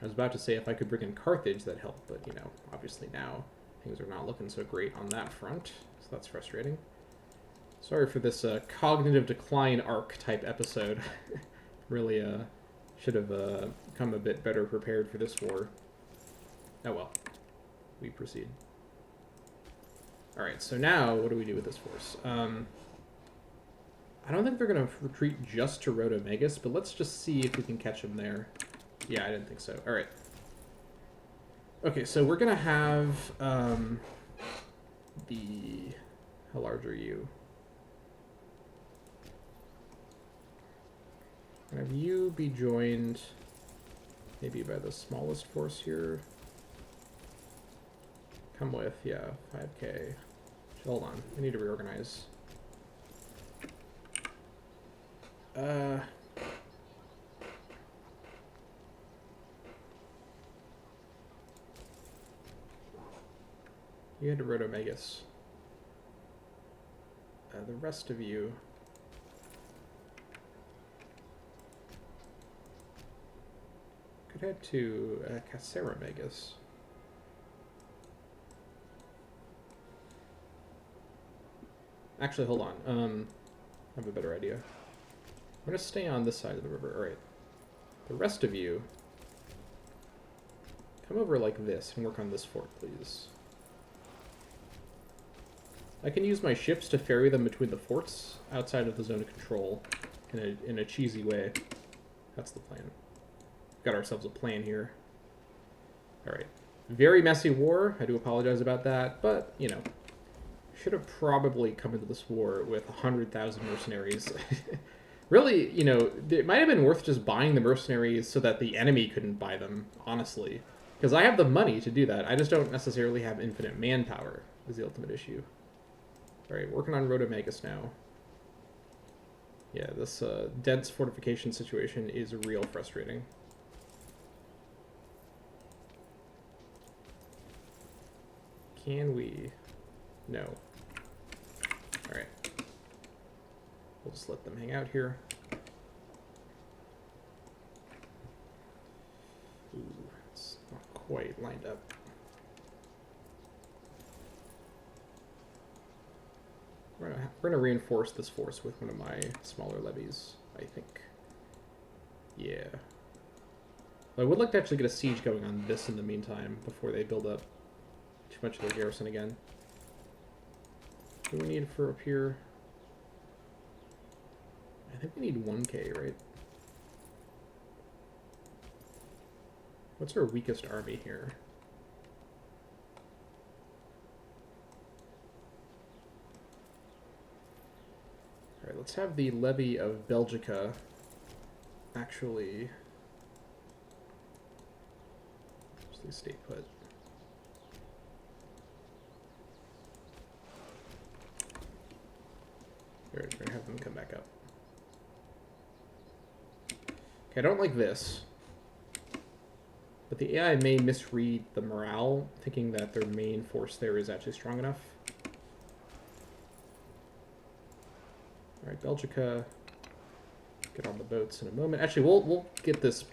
I was about to say if I could bring in Carthage, that'd help, but, you know, obviously now things are not looking so great on that front, so that's frustrating. Sorry for this cognitive decline arc type episode. Really should have come a bit better prepared for this war. Oh well. We proceed. Alright, so now what do we do with this force? I don't think they're going to retreat just to Rhodomegas, but let's just see if we can catch them there. Yeah, I didn't think so. Alright. Okay, so we're going to have the... How large are you? Have you be joined maybe by the smallest force here? Come with, yeah, 5k. Hold on, I need to reorganize. You had to Rhodomegas. The rest of you... could head to Caceromegas. Actually, hold on. I have a better idea. I'm going to stay on this side of the river. Alright. The rest of you, come over like this and work on this fort, please. I can use my ships to ferry them between the forts outside of the zone of control in a cheesy way. That's the plan. Got ourselves a plan here. Alright. Very messy war. I do apologize about that, but, you know, should have probably come into this war with 100,000 mercenaries. Really, you know, it might have been worth just buying the mercenaries so that the enemy couldn't buy them, honestly. Because I have the money to do that. I just don't necessarily have infinite manpower, is the ultimate issue. Alright, working on Rhodomegas now. Yeah, this dense fortification situation is real frustrating. Can we? No. Alright. We'll just let them hang out here. Ooh, it's not quite lined up. We're gonna reinforce this force with one of my smaller levies, I think. Yeah. Well, I would like to actually get a siege going on this in the meantime before they build up too much of their garrison again. What do we need for up here? I think we need 1k, right? What's our weakest army here? Alright, let's have the levy of Belgica actually... Just stay put. Alright, we're gonna have them come back up. Okay, I don't like this. But the AI may misread the morale, thinking that their main force there is actually strong enough. Alright, Belgica. Get on the boats in a moment. Actually, we'll get this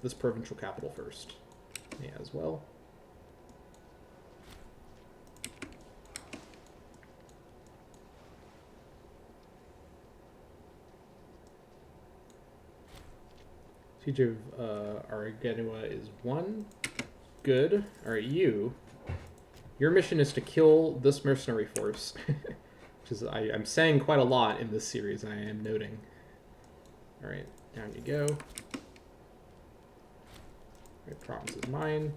this provincial capital first. Yeah, as well. Siege of Argenua is 1. Good. Alright, your mission is to kill this mercenary force. Which is, I'm saying quite a lot in this series, and I am noting. Alright, down you go. Alright, province is mine.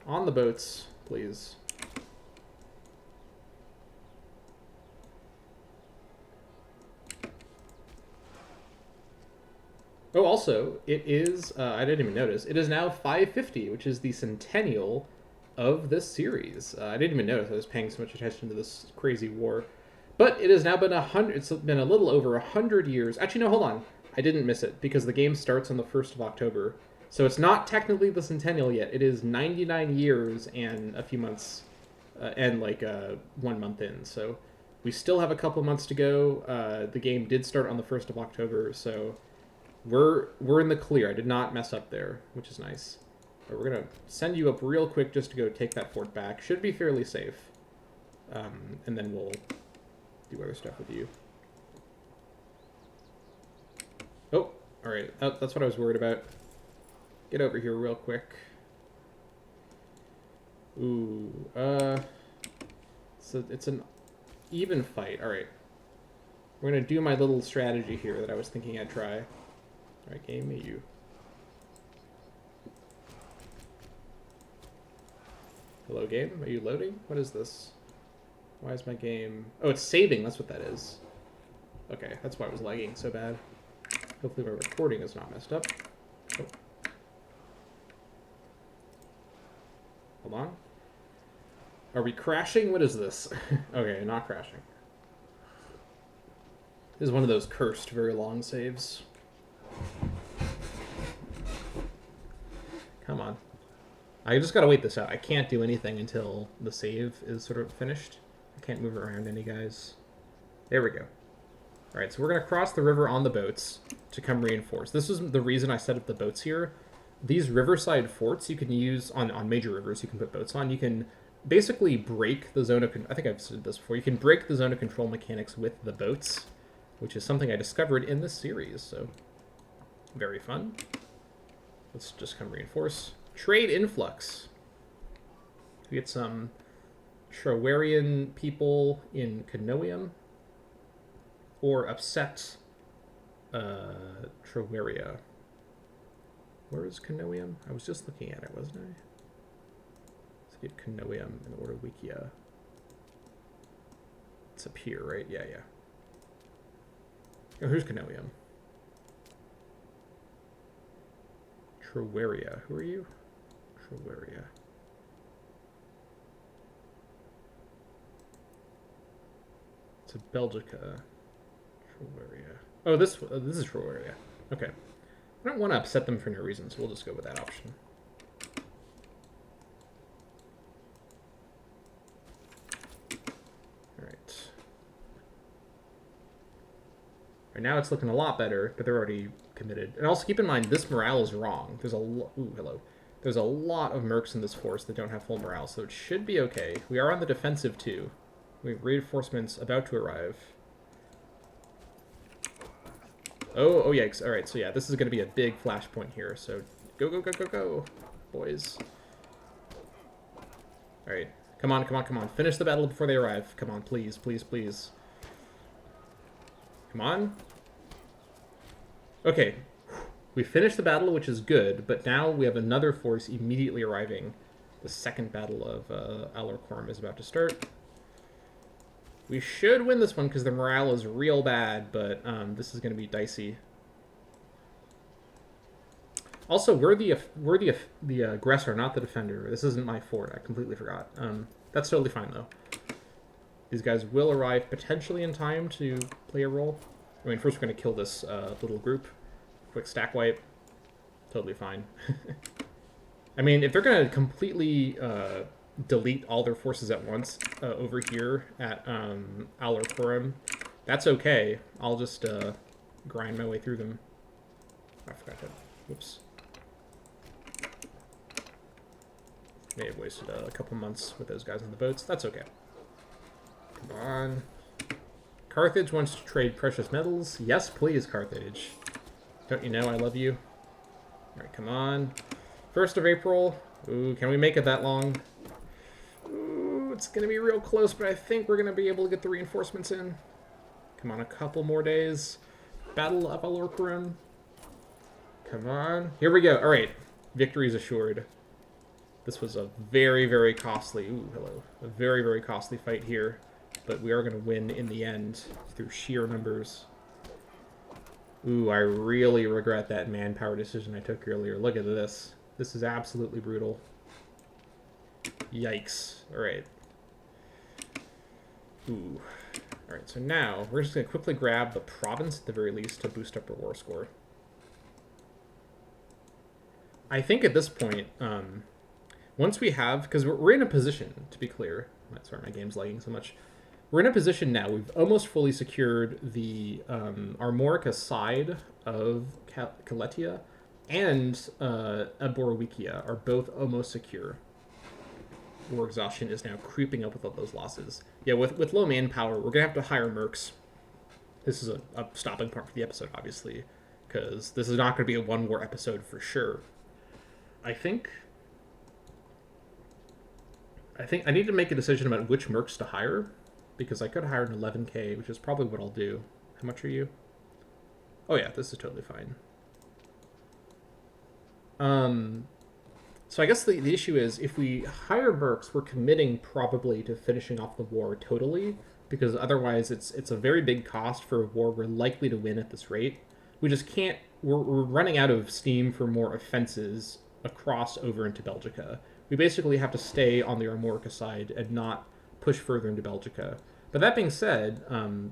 On the boats, please. Oh, also, it is, I didn't even notice, it is now 550, which is the centennial of this series. I didn't even notice I was paying so much attention to this crazy war. But it has now been it's been a little over 100 years. Actually, no, hold on. I didn't miss it because the game starts on the 1st of October. So it's not technically the centennial yet. It is 99 years and a few months, and like 1 month in. So we still have a couple months to go. The game did start on the 1st of October, so we're in the clear. I did not mess up there, which is nice. But we're gonna send you up real quick just to go take that fort back. Should be fairly safe, and then we'll do other stuff with you. Oh, all right. That's what I was worried about. Get over here real quick. Ooh, so it's an even fight. All right. We're gonna do my little strategy here that I was thinking I'd try. All right, game me you. Hello, game. Are you loading? What is this? Why is my game... Oh, it's saving. That's what that is. Okay, that's why it was lagging so bad. Hopefully my recording is not messed up. Oh. Hold on. Are we crashing? What is this? Okay, not crashing. This is one of those cursed very long saves. Come on. I just gotta wait this out. I can't do anything until the save is sort of finished. I can't move around any guys. There we go. Alright, so we're gonna cross the river on the boats to come reinforce. This is the reason I set up the boats here. These riverside forts you can use on major rivers, you can put boats on. You can basically break the zone of... I think I've said this before. You can break the zone of control mechanics with the boats, which is something I discovered in this series, so very fun. Let's just come reinforce. Trade influx. We get some Trowarian people in Canoium, or upset Trowaria. Where is Canoium? I was just looking at it, wasn't I? Let's get Canoium in Ordowicia. It's up here, right? Yeah, yeah. Oh, here's Canoium. Trowaria. Who are you? Trowaria. It's a Belgica. Trowaria. Oh, this is Trowaria. Okay. I don't want to upset them for no reason, so we'll just go with that option. Alright. Right now it's looking a lot better, but they're already committed. And also keep in mind, this morale is wrong. There's a ooh, hello. There's a lot of mercs in this force that don't have full morale, so it should be okay. We are on the defensive too. We have reinforcements about to arrive. Oh, yikes. Alright, so yeah, this is going to be a big flashpoint here, so go, go, go, go, go, boys. Alright, come on, come on, come on. Finish the battle before they arrive. Come on, please, please, please. Come on. Okay, we finished the battle, which is good, but now we have another force immediately arriving. The second battle of Alorcorum is about to start. We should win this one because the morale is real bad, but this is going to be dicey. Also, we're the aggressor, not the defender. This isn't my fort. I completely forgot. That's totally fine, though. These guys will arrive potentially in time to play a role. I mean, first we're going to kill this little group. Quick stack wipe. Totally fine. I mean, if they're going to completely delete all their forces at once over here at Alorcorum, that's okay. I'll just grind my way through them. I forgot to... Whoops. May have wasted a couple months with those guys on the boats. That's okay. Come on. Carthage wants to trade precious metals. Yes, please, Carthage. Don't you know I love you? Alright, come on. 1st of April. Ooh, can we make it that long? Ooh, it's going to be real close, but I think we're going to be able to get the reinforcements in. Come on, a couple more days. Battle of Alorcorum. Come on. Here we go. Alright. Victory is assured. This was a very, very costly... Ooh, hello. A very, very costly fight here. But we are going to win in the end through sheer numbers. Ooh, I really regret that manpower decision I took earlier. Look at this. This is absolutely brutal. Yikes. Alright. Ooh. Alright, so now we're just going to quickly grab the province at the very least to boost up our war score. I think at this point, once we have, because we're in a position, to be clear. Sorry, my game's lagging so much. We're in a position now. We've almost fully secured the Armorica side of Caletia and Aborowikia are both almost secure. War exhaustion is now creeping up with all those losses. Yeah, with low manpower, we're going to have to hire mercs. This is a stopping point for the episode, obviously, because this is not going to be a one-war episode for sure. I think I need to make a decision about which mercs to hire, because I could hire an 11k, which is probably what I'll do. How much are you? Oh yeah, this is totally fine. So I guess the issue is, if we hire mercs, we're committing probably to finishing off the war totally, because otherwise it's a very big cost for a war we're likely to win at this rate. We just can't. We're running out of steam for more offenses across over into Belgica. We basically have to stay on the Armorica side and not push further into Belgica. But that being said,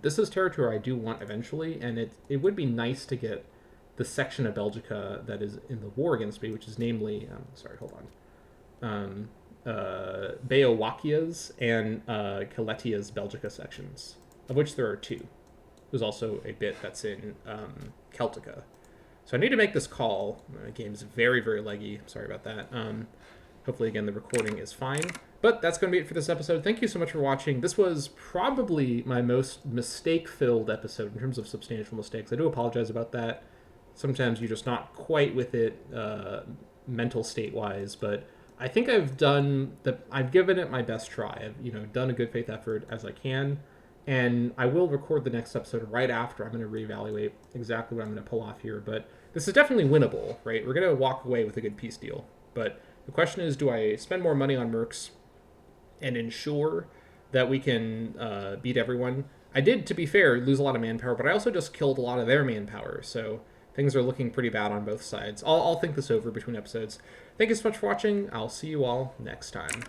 this is territory I do want eventually, and it would be nice to get the section of Belgica that is in the war against me, which is namely, Beowakia's and Caletia's Belgica sections, of which there are two. There's also a bit that's in Celtica. So I need to make this call. The game's very, very leggy. Sorry about that. Hopefully, again, the recording is fine. But that's going to be it for this episode. Thank you so much for watching. This was probably my most mistake-filled episode in terms of substantial mistakes. I do apologize about that. Sometimes you're just not quite with it mental state-wise, but I think I've given it my best try. I've done a good faith effort as I can, and I will record the next episode right after. I'm going to reevaluate exactly what I'm going to pull off here, but this is definitely winnable, right? We're going to walk away with a good peace deal, but the question is, do I spend more money on mercs and ensure that we can beat everyone? I did, to be fair, lose a lot of manpower, but I also just killed a lot of their manpower, so things are looking pretty bad on both sides. I'll think this over between episodes. Thank you so much for watching. I'll see you all next time.